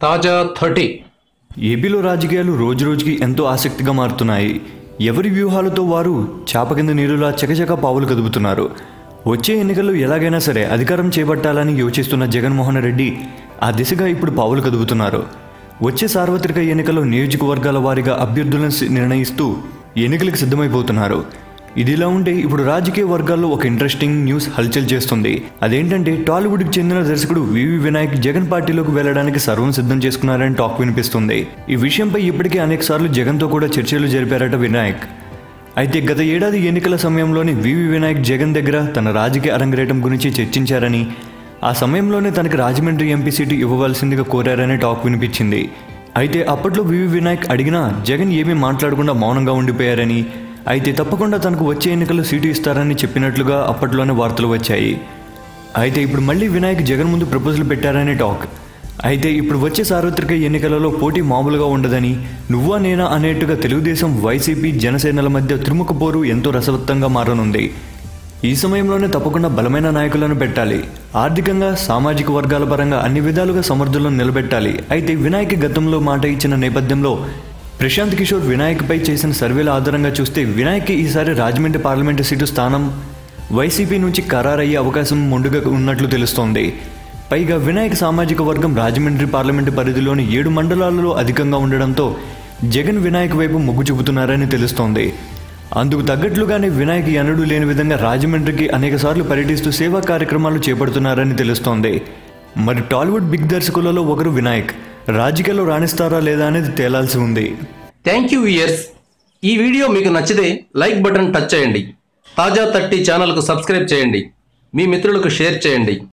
తాజా 30 ఏపీలో రాజకీయాలు రోజురోజుకి ఎంతో ఆసక్తిగా మారుతున్నాయి. ఎవరి వ్యూహాలతో వారు చాప కింద నీరులా చకచక పావులు కదుపుతున్నారు. వచ్చే ఎన్నికల్లో ఎలాగైనా సరే అధికారం చేపట్టాలని యోచిస్తున్న జగన్మోహన్ రెడ్డి ఆ దిశగా ఇప్పుడు పావులు కదుపుతున్నారు. వచ్చే సార్వత్రిక ఎన్నికల్లో నియోజకవర్గాల వారీగా అభ్యర్థులను నిర్ణయిస్తూ ఎన్నికలకు సిద్ధమైపోతున్నారు. ఇదిలా ఉంటే ఇప్పుడు రాజకీయ వర్గాల్లో ఒక ఇంట్రెస్టింగ్ న్యూస్ హల్చల్ చేస్తుంది. అదేంటంటే టాలీవుడ్కి చెందిన దర్శకుడు వివి వినాయక్ జగన్ పార్టీలోకి వెళ్లడానికి సర్వం సిద్ధం చేసుకున్నారని టాక్ వినిపిస్తుంది. ఈ విషయంపై ఇప్పటికే అనేక సార్లు జగన్తో కూడా చర్చలు జరిపారట వినాయక్. అయితే గత ఏడాది ఎన్నికల సమయంలోనే వివి వినాయక్ జగన్ దగ్గర తన రాజకీయ అరంగేటం గురించి చర్చించారని, ఆ సమయంలోనే తనకి రాజమండ్రి ఎంపీ సీటు ఇవ్వవలసిందిగా కోరారని టాక్ వినిపించింది. అయితే అప్పట్లో వివి వినాయక్ అడిగినా జగన్ ఏమీ మాట్లాడకుండా మౌనంగా ఉండిపోయారని, అయితే తప్పకుండా తనకు వచ్చే ఎన్నికల్లో సీటు ఇస్తారని చెప్పినట్లుగా అప్పట్లోనే వార్తలు వచ్చాయి. అయితే ఇప్పుడు మళ్ళీ వినాయక్ జగన్ ముందు ప్రపోజల్ పెట్టారని టాక్. అయితే ఇప్పుడు వచ్చే సార్వత్రిక ఎన్నికలలో పోటీ మామూలుగా ఉండదని, నువ్వా నేనా అనేట్టుగా తెలుగుదేశం, వైసీపీ, జనసేనల మధ్య త్రిముఖ పోరు ఎంతో రసవత్తంగా మారనుంది. ఈ సమయంలోనే తప్పకుండా బలమైన నాయకులను పెట్టాలి, ఆర్థికంగా, సామాజిక వర్గాల పరంగా అన్ని విధాలుగా సమర్థులను నిలబెట్టాలి. అయితే వినాయక్ గతంలో మాట ఇచ్చిన నేపథ్యంలో ప్రశాంత్ కిషోర్ వినాయక్పై చేసిన సర్వేల ఆధారంగా చూస్తే వినాయక్ ఈసారి రాజమండ్రి పార్లమెంటు సీటు స్థానం వైసీపీ నుంచి ఖరారయ్యే అవకాశం మొండుగా ఉన్నట్లు తెలుస్తోంది. పైగా వినాయక్ సామాజిక వర్గం రాజమండ్రి పార్లమెంటు పరిధిలోని 7 మండలాలలో అధికంగా ఉండడంతో జగన్ వినాయక్ వైపు మొగ్గు చూపుతున్నారని తెలుస్తోంది. అందుకు తగ్గట్లుగానే వినాయక్ ఎన్నడూ లేని విధంగా రాజమండ్రికి అనేకసార్లు పర్యటిస్తూ సేవా కార్యక్రమాలు చేపడుతున్నారని తెలుస్తోంది. మరి టాలీవుడ్ బిగ్ దర్శకులలో ఒకరు వినాయక్ రాజకీయాల్లో రాణిస్తారా లేదా అనేది తేలాల్సి ఉంది. Thank you viewers. ఈ వీడియో మీకు నచ్చితే లైక్ బటన్ టచ్ చేయండి. తాజా 30 ఛానల్కు సబ్స్క్రైబ్ చేయండి. మీ మిత్రులకు షేర్ చేయండి.